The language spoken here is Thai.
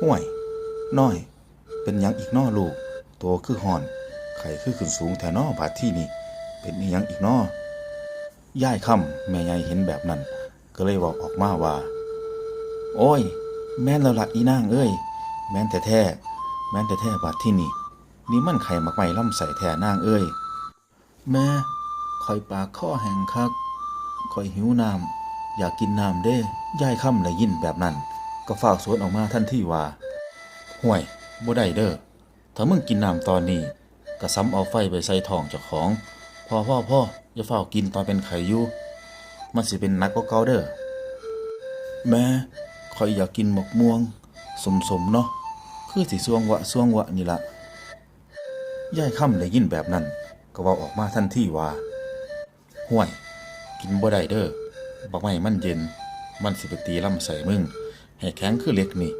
ห่วยน้อยเป็นหยังอีกน้อลูกโตคือห่อนไข้คือขึ้นสูงแท้น้อบาดที่นี่เป็นอีหยังอีกน้อย่ายค่ำแม่ใหญ่เห็นแบบนั้นก็เลยบอกออกมาว่าโอ้ยแม่นแล้วล่ะอีนางเอ้ยแม่นแท้ๆแม่นแท้ๆบาดที่นี่มันไข่มักไหม้ลำไส้แท้นางเอ้ยแม่ข่อยปากคอแห้งคักข่อยหิวน้ำอยากกินน้ำเด้ย่ายค่ำได้ยินแบบนั้นก็ฝากสวนออกมาทันทีว่าห่วยบ่ได้เด้อถ้ามึงกินน้ำตอนนี้ก็ซ้ำเอาไฟไปใส่ท้องเจ้าของพ่ออย่าเฝ้ากินตอนเป็นไข้อยู่มันสิเป็นหนักกว่าเก่าเด้อแม่ข่อยอยากกินหมกม่วงสมๆเนาะคือสิสวงวะนี่ล่ะยายค่ำได้ยินแบบนั้นก็เว้าออกมาทันทีว่าห่วยกินบ่ได้เด้อบักไม้มันเย็นมันสิไปตีลำไส้มึงให้แข็งคือเหล็กนี่